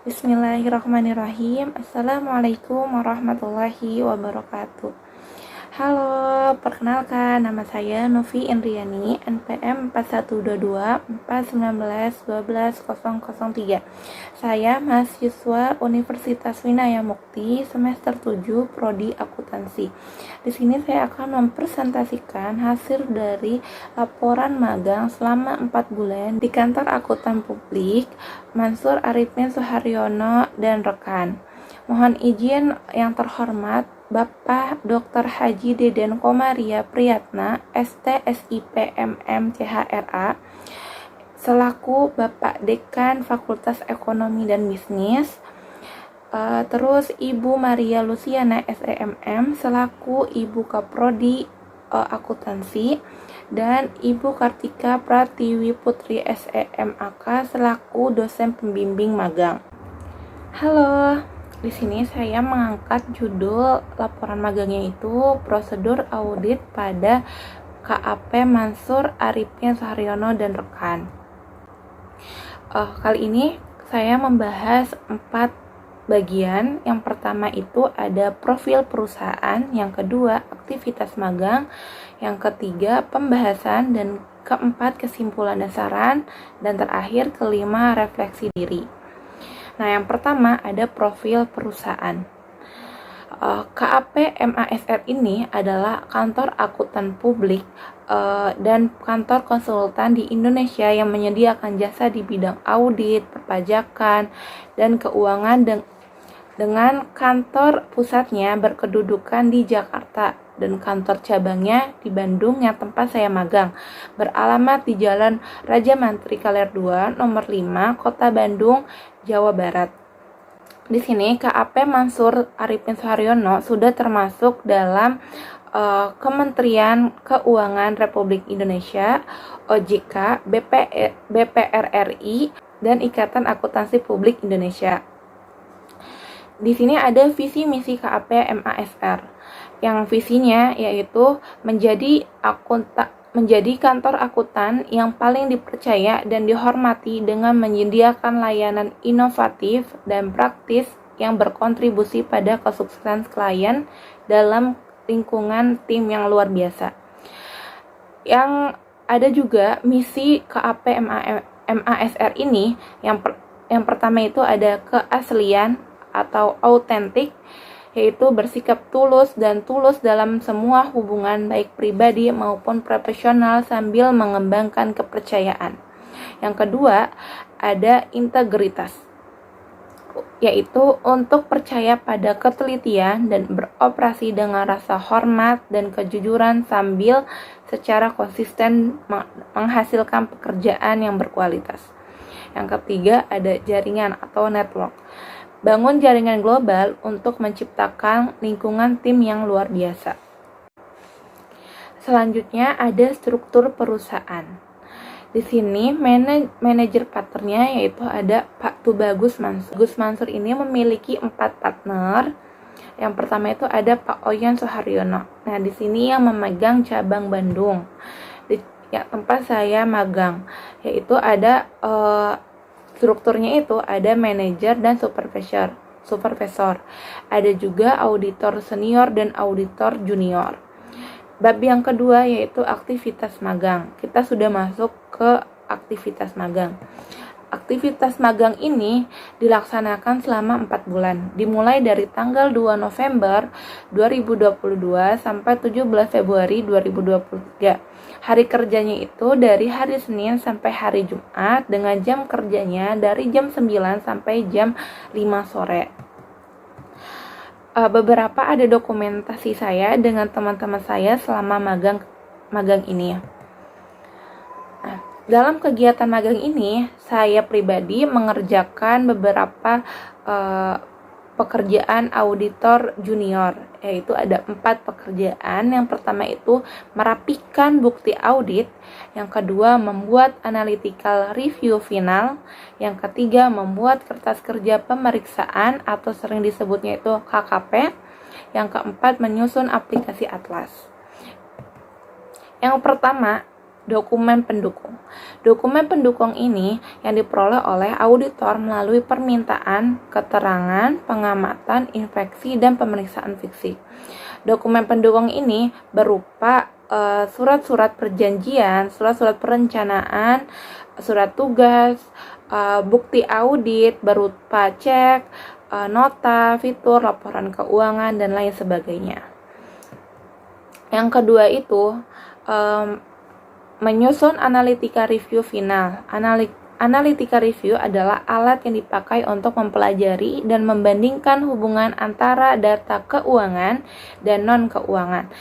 Bismillahirrahmanirrahim. Assalamualaikum warahmatullahi wabarakatuh. Halo, perkenalkan nama saya Novi Indriani, NPM 41224191210003. Saya mahasiswa Universitas Winaya Mukti semester 7 Prodi Akuntansi. Di sini saya akan mempresentasikan hasil dari laporan magang selama 4 bulan di kantor akuntan publik Mansur Arifin Suharyono dan rekan. Mohon izin yang terhormat Bapak Dr. Haji Deden Komaria Priyatna, ST, SIP, MM, CHRA, selaku Bapak Dekan Fakultas Ekonomi dan Bisnis. Terus Ibu Maria Luciana, SEMM, selaku Ibu Kaprodi Akuntansi, dan Ibu Kartika Pratiwi Putri, SEMAK, selaku dosen pembimbing magang. Halo. Di sini saya mengangkat judul laporan magangnya itu prosedur audit pada KAP Mansur Arifin Suharyono dan rekan. Kali ini saya membahas 4 bagian. Yang pertama itu ada profil perusahaan, yang kedua aktivitas magang, yang ketiga pembahasan, dan keempat kesimpulan dasaran, dan terakhir kelima refleksi diri. Nah, yang pertama ada profil perusahaan. KAP MASR ini adalah kantor akuntan publik dan kantor konsultan di Indonesia yang menyediakan jasa di bidang audit, perpajakan, dan keuangan dengan kantor pusatnya berkedudukan di Jakarta dan kantor cabangnya di Bandung yang tempat saya magang, beralamat di Jalan Raja Mantri Kaler 2, nomor 5, Kota Bandung, Jawa Barat. Di sini KAP Mansur Arifin Suharyono sudah termasuk dalam Kementerian Keuangan Republik Indonesia, OJK, BPRRI, dan Ikatan Akuntansi Publik Indonesia. Di sini ada visi misi KAP MASR. Yang visinya yaitu menjadi kantor akuntan yang paling dipercaya dan dihormati dengan menyediakan layanan inovatif dan praktis yang berkontribusi pada kesuksesan klien dalam lingkungan tim yang luar biasa. Yang ada juga misi KAP MASR ini, yang pertama itu ada keaslian atau autentik, yaitu bersikap tulus dalam semua hubungan baik pribadi maupun profesional sambil mengembangkan kepercayaan. Yang kedua, ada integritas, yaitu untuk percaya pada ketelitian dan beroperasi dengan rasa hormat dan kejujuran sambil secara konsisten menghasilkan pekerjaan yang berkualitas. Yang ketiga, ada jaringan atau network. Bangun jaringan global untuk menciptakan lingkungan tim yang luar biasa. Selanjutnya ada struktur perusahaan. Di sini manajer partnernya yaitu ada Pak Tubagus Mansur. Gus Mansur ini memiliki 4 partner. Yang pertama itu ada Pak Oyan Suharyono. Nah, di sini yang memegang cabang Bandung. Di tempat saya magang, yaitu ada strukturnya itu ada manajer dan supervisor. Ada juga auditor senior dan auditor junior. Bab yang kedua yaitu aktivitas magang. Kita sudah masuk ke aktivitas magang. Aktivitas magang ini dilaksanakan selama 4 bulan, dimulai dari tanggal 2 November 2022 sampai 17 Februari 2023. Hari kerjanya itu dari hari Senin sampai hari Jumat dengan jam kerjanya dari jam 9 sampai jam 5 sore. Beberapa ada dokumentasi saya dengan teman-teman saya selama magang ini. Dalam kegiatan magang ini, saya pribadi mengerjakan beberapa pekerjaan auditor junior, yaitu ada 4 pekerjaan. Yang pertama itu merapikan bukti audit, yang kedua membuat analytical review final, yang ketiga membuat kertas kerja pemeriksaan atau sering disebutnya itu KKP, yang keempat menyusun aplikasi atlas. Yang pertama Dokumen pendukung. Dokumen pendukung ini yang diperoleh oleh auditor melalui permintaan, keterangan, pengamatan, inspeksi, dan pemeriksaan fisik. Dokumen pendukung ini berupa surat-surat perjanjian, surat-surat perencanaan, surat tugas, bukti audit berupa cek, nota, fitur, laporan keuangan, dan lain sebagainya. Yang kedua itu menyusun analitika review final. Analitika review adalah alat yang dipakai untuk mempelajari dan membandingkan hubungan antara data keuangan dan non-keuangan.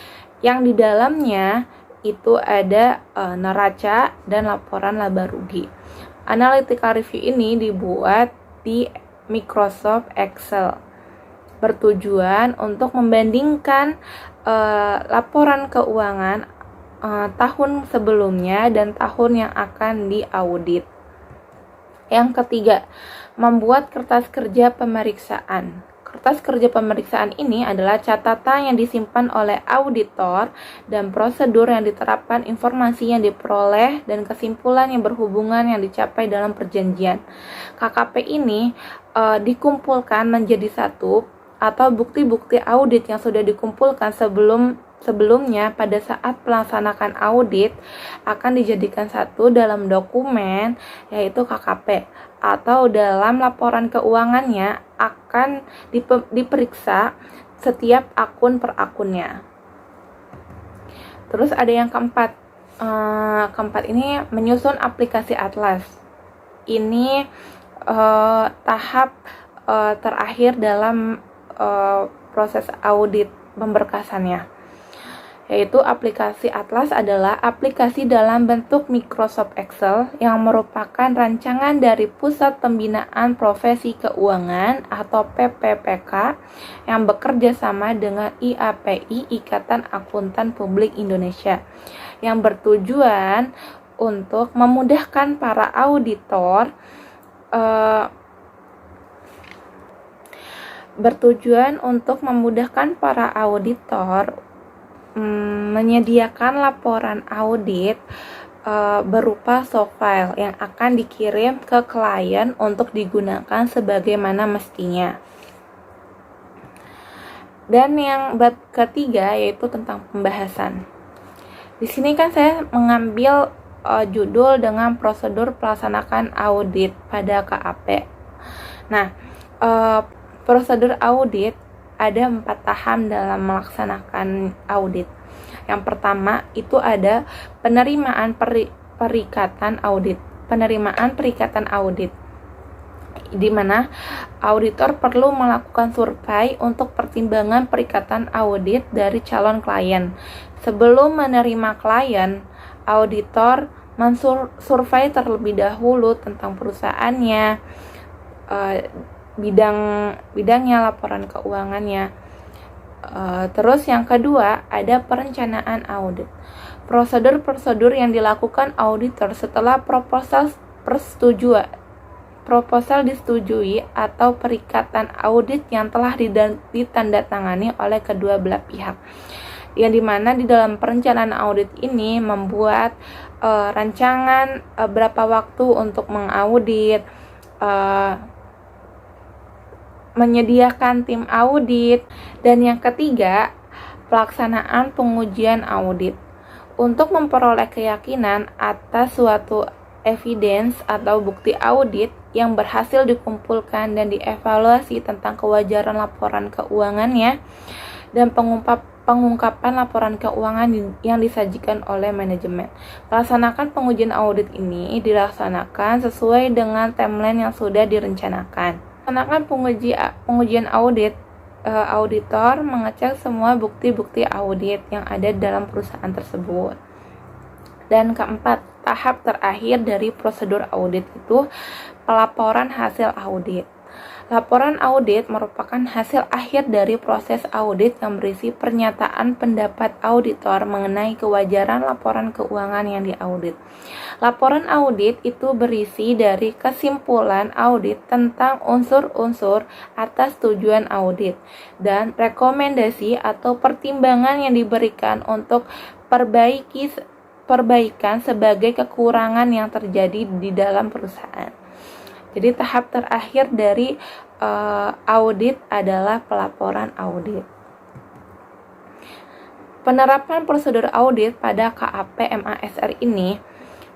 Yang di dalamnya itu ada neraca dan laporan laba rugi. Analitika review ini dibuat di Microsoft Excel. Bertujuan untuk membandingkan laporan keuangan tahun sebelumnya dan tahun yang akan diaudit. Yang ketiga, membuat kertas kerja pemeriksaan. Kertas kerja pemeriksaan ini adalah catatan yang disimpan oleh auditor dan prosedur yang diterapkan, informasi yang diperoleh, dan kesimpulan yang berhubungan yang dicapai dalam perjanjian. KKP ini dikumpulkan menjadi satu atau bukti-bukti audit yang sudah dikumpulkan sebelumnya pada saat melaksanakan audit akan dijadikan satu dalam dokumen, yaitu KKP, atau dalam laporan keuangannya akan diperiksa setiap akun per akunnya. Terus ada yang keempat. Keempat ini menyusun aplikasi Atlas. Ini tahap terakhir dalam proses audit pemberkasannya, yaitu aplikasi Atlas adalah aplikasi dalam bentuk Microsoft Excel yang merupakan rancangan dari Pusat Pembinaan Profesi Keuangan atau PPPK yang bekerja sama dengan IAPI, Ikatan Akuntan Publik Indonesia, yang bertujuan untuk memudahkan para auditor menyediakan laporan audit berupa soft file yang akan dikirim ke klien untuk digunakan sebagaimana mestinya. Dan yang bab ketiga yaitu tentang pembahasan. Di sini kan saya mengambil judul dengan prosedur pelaksanakan audit pada KAP. Nah, prosedur audit ada 4 tahap dalam melaksanakan audit. Yang pertama itu ada penerimaan perikatan audit. Penerimaan perikatan audit, di mana auditor perlu melakukan survei untuk pertimbangan perikatan audit dari calon klien. Sebelum menerima klien, auditor mensurvei terlebih dahulu tentang perusahaannya, bidangnya, laporan keuangannya. Terus yang kedua ada perencanaan audit. Prosedur-prosedur yang dilakukan auditor setelah proposal disetujui atau perikatan audit yang telah ditandatangani oleh kedua belah pihak. Yang dimana di dalam perencanaan audit ini membuat rancangan berapa waktu untuk mengaudit, menyediakan tim audit, dan yang ketiga pelaksanaan pengujian audit untuk memperoleh keyakinan atas suatu evidence atau bukti audit yang berhasil dikumpulkan dan dievaluasi tentang kewajaran laporan keuangannya dan pengungkapan laporan keuangan yang disajikan oleh manajemen. Melaksanakan pengujian audit ini dilaksanakan sesuai dengan timeline yang sudah direncanakan. Melaksanakan pengujian audit, auditor mengecek semua bukti-bukti audit yang ada dalam perusahaan tersebut. Dan keempat, tahap terakhir dari prosedur audit itu pelaporan hasil audit. Laporan audit merupakan hasil akhir dari proses audit yang berisi pernyataan pendapat auditor mengenai kewajaran laporan keuangan yang diaudit. Laporan audit itu berisi dari kesimpulan audit tentang unsur-unsur atas tujuan audit dan rekomendasi atau pertimbangan yang diberikan untuk perbaiki perbaikan sebagai kekurangan yang terjadi di dalam perusahaan. Jadi tahap terakhir dari audit adalah pelaporan audit. Penerapan prosedur audit pada KAP MASR ini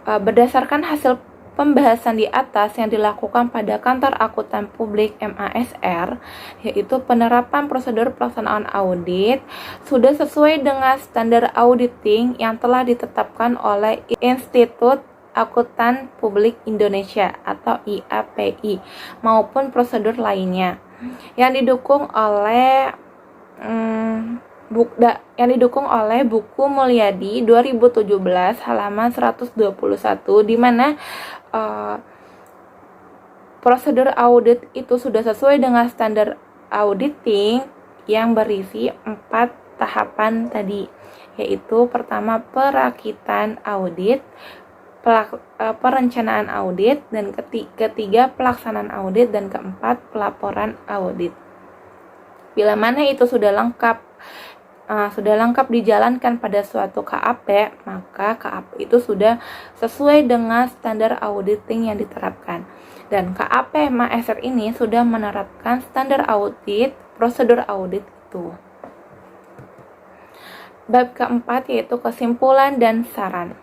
berdasarkan hasil pembahasan di atas yang dilakukan pada Kantor Akuntan Publik MASR, yaitu penerapan prosedur pelaksanaan audit sudah sesuai dengan standar auditing yang telah ditetapkan oleh Institut Akuntan Publik Indonesia atau IAPI maupun prosedur lainnya yang didukung oleh buku Mulyadi 2017 halaman 121, di mana prosedur audit itu sudah sesuai dengan standar auditing yang berisi 4 tahapan tadi, yaitu pertama perakitan audit, perencanaan audit, dan ketiga pelaksanaan audit, dan keempat pelaporan audit. Bila mana itu sudah lengkap dijalankan pada suatu KAP, maka KAP itu sudah sesuai dengan standar auditing yang diterapkan. Dan KAP MASR ini sudah menerapkan standar audit, prosedur audit itu. Bab keempat yaitu kesimpulan dan saran.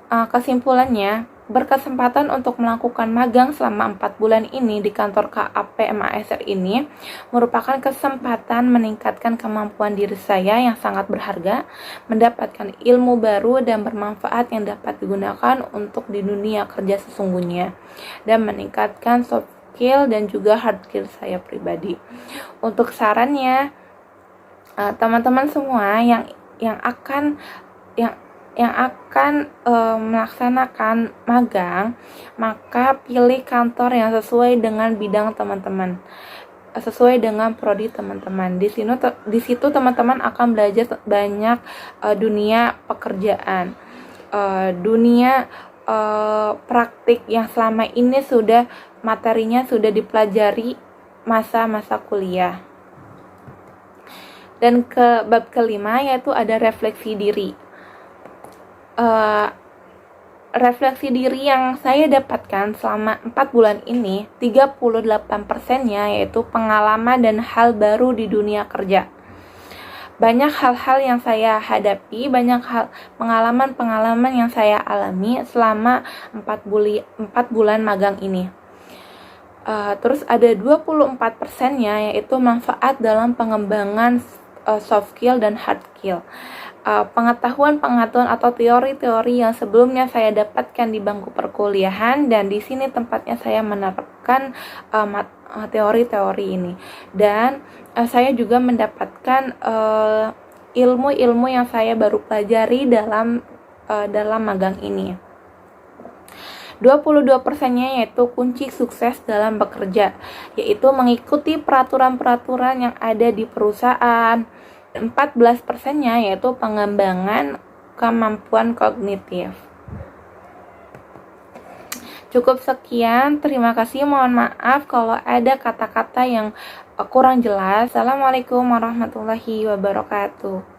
Kesimpulannya, berkesempatan untuk melakukan magang selama 4 bulan ini di kantor KAP MASR ini merupakan kesempatan meningkatkan kemampuan diri saya yang sangat berharga, mendapatkan ilmu baru dan bermanfaat yang dapat digunakan untuk di dunia kerja sesungguhnya, dan meningkatkan soft skill dan juga hard skill saya pribadi. Untuk sarannya, teman-teman semua yang akan melaksanakan magang, maka pilih kantor yang sesuai dengan bidang teman-teman, sesuai dengan prodi teman-teman. Di situ teman-teman akan belajar banyak dunia pekerjaan, dunia praktik yang selama ini materinya sudah dipelajari masa-masa kuliah. Dan bab kelima yaitu ada refleksi diri. Refleksi diri yang saya dapatkan selama 4 bulan ini, 38%-nya yaitu pengalaman dan hal baru di dunia kerja. Banyak hal-hal yang saya hadapi, banyak pengalaman yang saya alami selama 4 bulan magang ini. Terus ada 24%-nya yaitu manfaat dalam pengembangan soft skill dan hard skill. Pengetahuan atau teori-teori yang sebelumnya saya dapatkan di bangku perkuliahan, dan di sini tempatnya saya menerapkan teori-teori ini. Dan saya juga mendapatkan ilmu-ilmu yang saya baru pelajari dalam magang ini. 22%-nya yaitu kunci sukses dalam bekerja, yaitu mengikuti peraturan-peraturan yang ada di perusahaan. 14%-nya yaitu pengembangan kemampuan kognitif. Cukup sekian, terima kasih. Mohon maaf kalau ada kata-kata yang kurang jelas. Assalamualaikum warahmatullahi wabarakatuh.